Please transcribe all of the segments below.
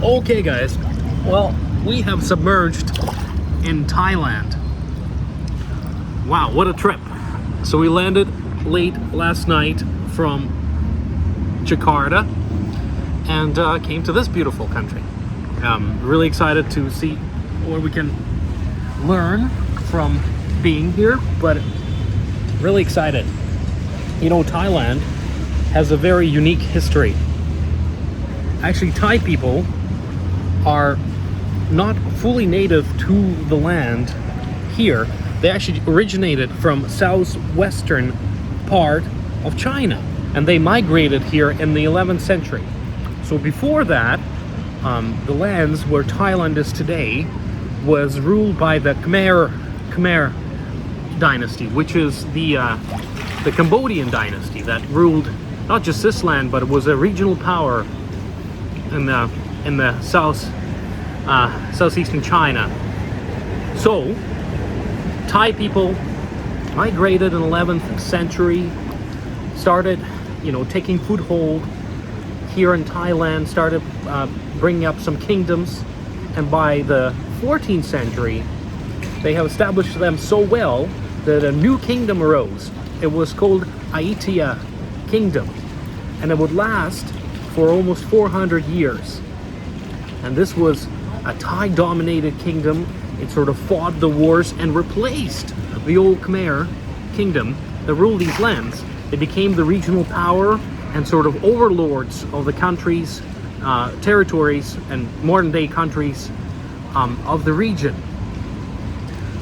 Okay guys, well, we have submerged in Thailand. Wow, what a trip. So we landed late last night from Jakarta and came to this beautiful country. Really excited to see what we can learn from being here, but really excited. You know, Thailand has a very unique history. Actually, Thai people are not fully native to the land here. They actually originated from southwestern part of China, and they migrated here in the 11th century. So before that, the lands where Thailand is today was ruled by the Khmer dynasty, which is the Cambodian dynasty that ruled not just this land, but it was a regional power in the southeastern China. So Thai people migrated in the 11th century, started, taking foothold here in Thailand, started bringing up some kingdoms, and by the 14th century, they have established them so well that a new kingdom arose. It was called Ayutthaya Kingdom, and it would last for almost 400 years. And this was a Thai-dominated kingdom. It sort of fought the wars and replaced the old Khmer kingdom that ruled these lands. They became the regional power and sort of overlords of the countries, territories, and modern-day countries of the region.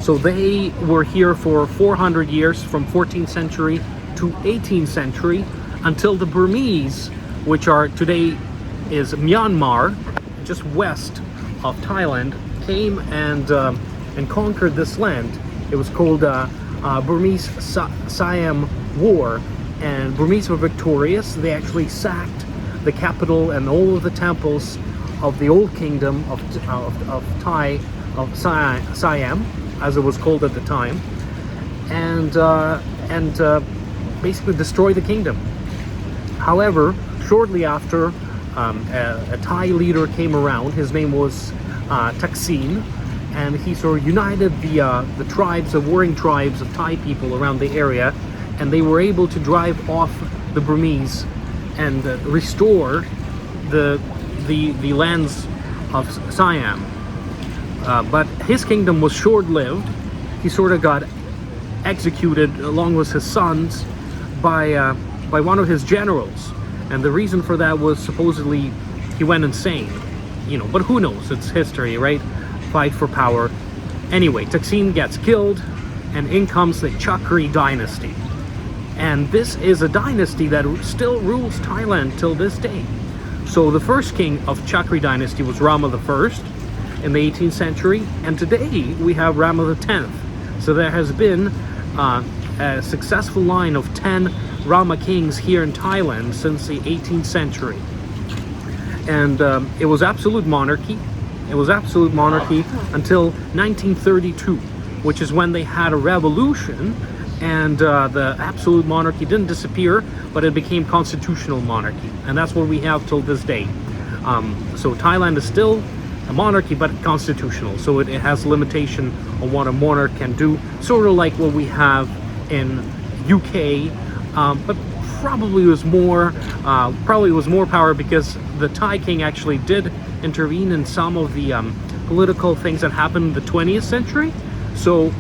So they were here for 400 years, from 14th century to 18th century, until the Burmese, which are today is Myanmar, just west of Thailand, came and conquered this land. It was called Burmese Siam War, and Burmese were victorious. They actually sacked the capital and all of the temples of the old kingdom of Thai, of Siam, as it was called at the time, and basically destroyed the kingdom. However, shortly after, a Thai leader came around. His name was Thaksin, and he sort of united the tribes, the warring tribes of Thai people around the area, and they were able to drive off the Burmese and restore the lands of Siam. But his kingdom was short-lived. He sort of got executed along with his sons by one of his generals, and the reason for that was supposedly he went insane. But who knows? It's history, right? Fight for power. Anyway, Thaksin gets killed, and in comes the Chakri dynasty. And this is a dynasty that still rules Thailand till this day. So the first king of Chakri dynasty was Rama I in the 18th century, and today we have Rama X. So there has been a successful line of 10 Rama kings here in Thailand since the 18th century. And it was absolute monarchy. It was absolute monarchy until 1932, which is when they had a revolution, and the absolute monarchy didn't disappear, but it became constitutional monarchy, and that's what we have till this day. So Thailand is still a monarchy, but constitutional, so it has limitation on what a monarch can do, sort of like what we have in UK, but probably was more power because the Thai king actually did intervene in some of the political things that happened in the 20th century. So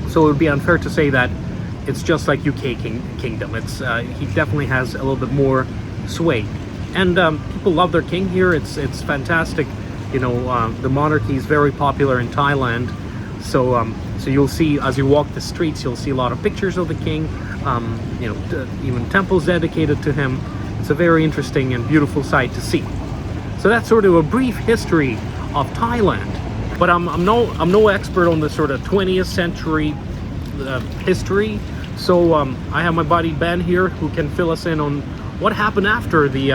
it would be unfair to say that it's just like UK kingdom. It's he definitely has a little bit more sway, and people love their king here. It's fantastic. The monarchy is very popular in Thailand. So you'll see, as you walk the streets, you'll see a lot of pictures of the king. Even temples dedicated to him. It's a very interesting and beautiful sight to see. So that's sort of a brief history of Thailand. But I'm no expert on the sort of 20th century history. So I have my buddy Ben here who can fill us in on what happened after the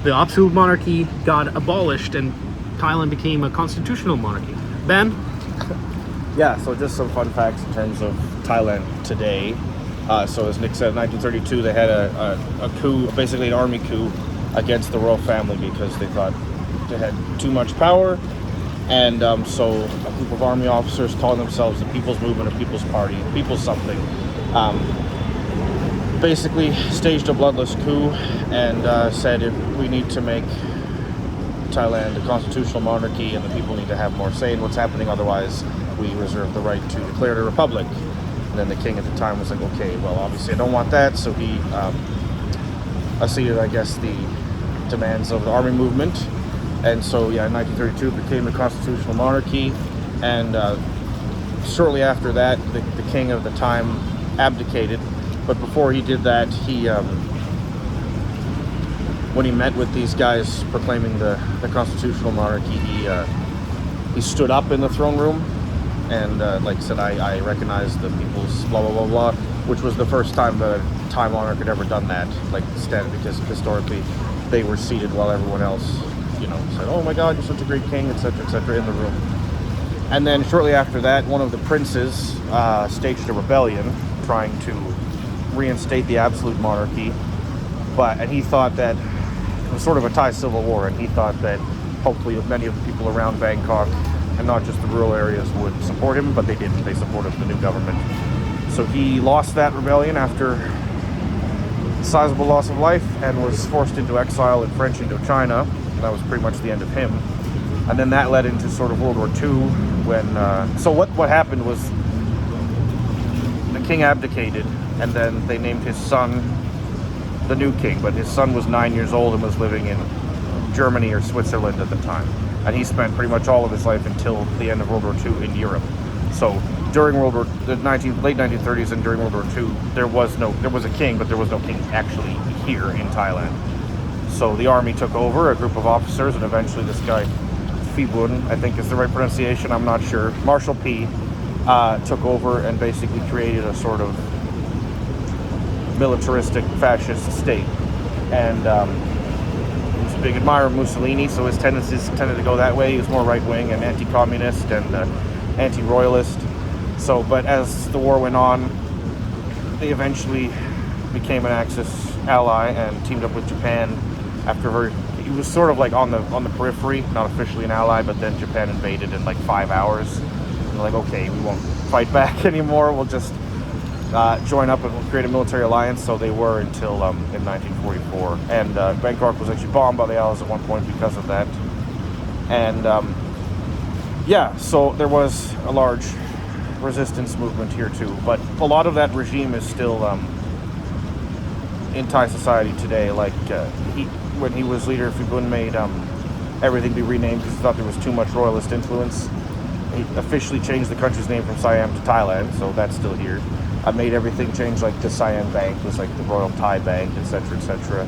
absolute monarchy got abolished and Thailand became a constitutional monarchy. Ben? Yeah, so just some fun facts in terms of Thailand today. So as Nick said, in 1932 they had a coup, basically an army coup against the royal family because they thought they had too much power, and so a group of army officers calling themselves the People's Movement or People's Party, People's something, basically staged a bloodless coup and said we need to make Thailand a constitutional monarchy and the people need to have more say in what's happening, otherwise we reserve the right to declare it a republic. And then the king at the time was like, okay, well, obviously I don't want that, so he acceded, I guess, the demands of the army movement. And so, yeah, in 1932 it became the constitutional monarchy, and shortly after that, the king of the time abdicated. But before he did that, he when he met with these guys proclaiming the constitutional monarchy, he stood up in the throne room and like said, I recognize the people's blah blah blah blah, which was the first time that a Thai monarch had ever done that, like stand, because historically they were seated while everyone else, you know, said, oh my god, you're such a great king, etc., etc., in the room. And then shortly after that, one of the princes staged a rebellion trying to reinstate the absolute monarchy, and he thought that it was sort of a Thai civil war, and he thought that hopefully many of the people around Bangkok and not just the rural areas would support him, but they didn't. They supported the new government. So he lost that rebellion after a sizable loss of life and was forced into exile in French Indochina, and that was pretty much the end of him. And then that led into sort of World War II when so what happened was the king abdicated, and then they named his son the new king, but his son was 9 years old and was living in Germany or Switzerland at the time, and he spent pretty much all of his life until the end of World War II in Europe. So during the late 1930s and during World War II, there was a king, but there was no king actually here in Thailand. So the army took over, a group of officers, and eventually this guy Phibun, I think is the right pronunciation, I'm not sure, Marshal P, took over and basically created a sort of militaristic fascist state. And he was a big admirer of Mussolini, so his tendencies tended to go that way. He was more right-wing and anti-communist and anti-royalist. So, but as the war went on, they eventually became an Axis ally and teamed up with Japan after he was sort of like on the periphery, not officially an ally, but then Japan invaded in like 5 hours. And they're like, okay, we won't fight back anymore, we'll just join up and create a military alliance. So they were until in 1944, and Bangkok was actually bombed by the Allies at one point because of that. And yeah, so there was a large resistance movement here too, but a lot of that regime is still in Thai society today. Like when he was leader, Phibun made everything be renamed because he thought there was too much royalist influence. He officially changed the country's name from Siam to Thailand, so that's still here. I made everything change, like the Siam Bank was like the Royal Thai Bank, etc., etc.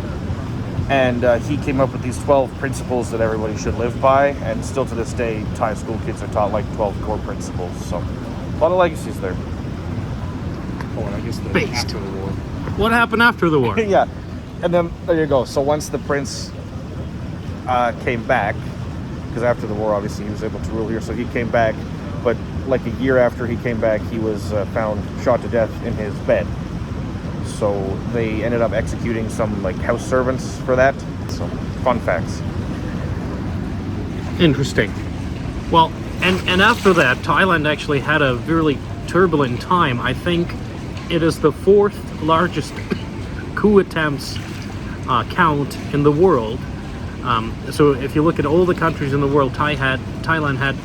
And he came up with these 12 principles that everybody should live by, and still to this day, Thai school kids are taught like 12 core principles. So, a lot of legacies there. Oh, and I guess after the war. What happened after the war? Yeah, and then there you go. So once the prince came back, because after the war, obviously, he was able to rule here, so he came back, but like a year after he came back, he was found shot to death in his bed. So they ended up executing some like house servants for that. So fun facts. Interesting. Well, and after that, Thailand actually had a really turbulent time. I think it is the fourth largest coup attempts count in the world. So if you look at all the countries in the world, Thailand had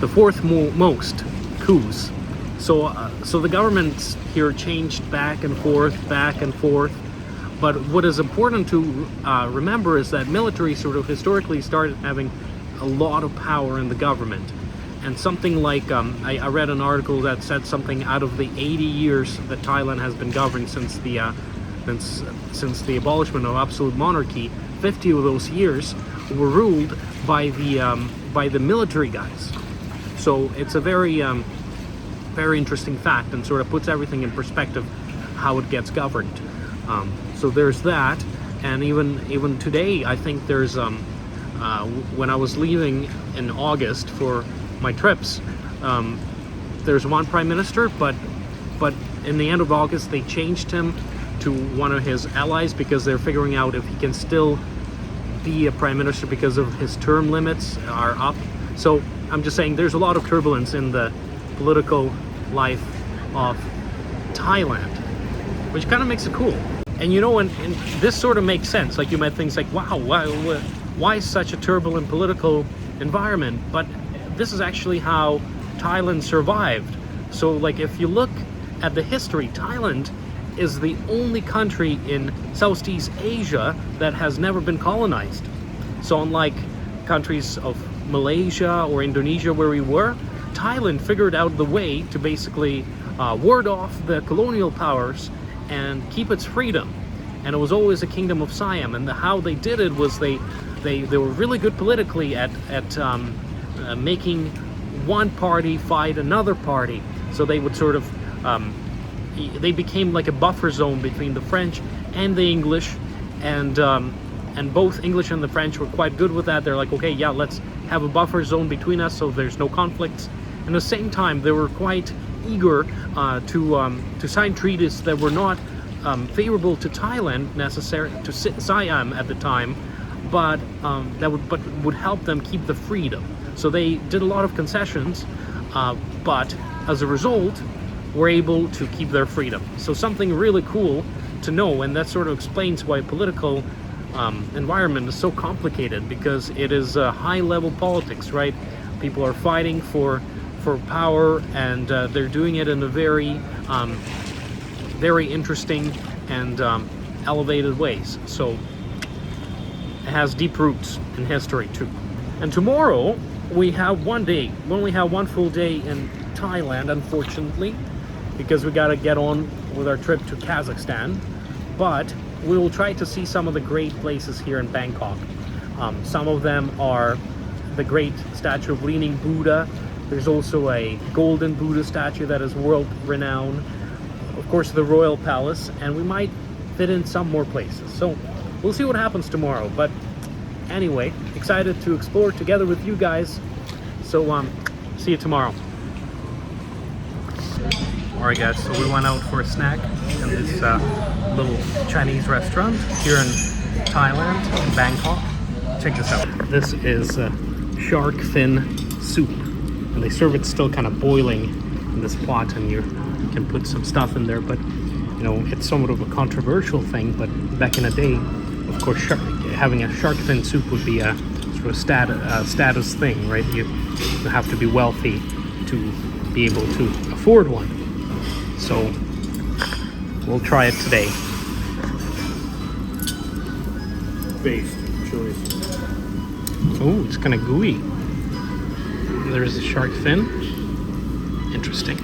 the fourth most coups. So the governments here changed back and forth. But what is important to remember is that military sort of historically started having a lot of power in the government. And something like, I read an article that said something out of the 80 years that Thailand has been governed since the abolishment of absolute monarchy, 50 of those years were ruled by the military guys. So it's a very interesting fact, and sort of puts everything in perspective how it gets governed. So there's that, and even today, I think there's when I was leaving in August for my trips, there's one prime minister, but in the end of August they changed him to one of his allies because they're figuring out if he can still the prime minister because of his term limits are up. So I'm just saying there's a lot of turbulence in the political life of Thailand, which kind of makes it cool. And you know, and this sort of makes sense. Like you might think like, wow, why such a turbulent political environment? But this is actually how Thailand survived. So like if you look at the history, Thailand is the only country in Southeast Asia that has never been colonized. So unlike countries of Malaysia or Indonesia where we were, Thailand figured out the way to basically ward off the colonial powers and keep its freedom. And it was always a kingdom of Siam. And how they did it was they were really good politically at making one party fight another party. So they would sort of they became like a buffer zone between the French and the English, and both English and the French were quite good with that. They're like, okay, yeah, let's have a buffer zone between us so there's no conflicts. And at the same time, they were quite eager to sign treaties that were not favorable to Thailand, necessary to Siam at the time, but that would help them keep the freedom. So they did a lot of concessions, but as a result, were able to keep their freedom. So something really cool to know, and that sort of explains why political environment is so complicated, because it is high-level politics, right? People are fighting for power, and they're doing it in a very very interesting and elevated ways. So it has deep roots in history too. And tomorrow we have one day. We only have one full day in Thailand, unfortunately, because we got to get on with our trip to Kazakhstan. But we will try to see some of the great places here in Bangkok. Some of them are the great statue of Leaning Buddha. There's also a golden Buddha statue that is world renowned. Of course, the Royal Palace, and we might fit in some more places. So we'll see what happens tomorrow. But anyway, excited to explore together with you guys. So see you tomorrow. Alright guys, so we went out for a snack in this little Chinese restaurant here in Thailand, in Bangkok. Check this out. This is shark fin soup, and they serve it still kind of boiling in this pot, and you can put some stuff in there. But you know, it's somewhat of a controversial thing, but back in the day, of course, having a shark fin soup would be a sort of status thing, right? You have to be wealthy to be able to afford one. So we'll try it today. Based choice. Oh, it's kind of gooey. There's a shark fin. Interesting.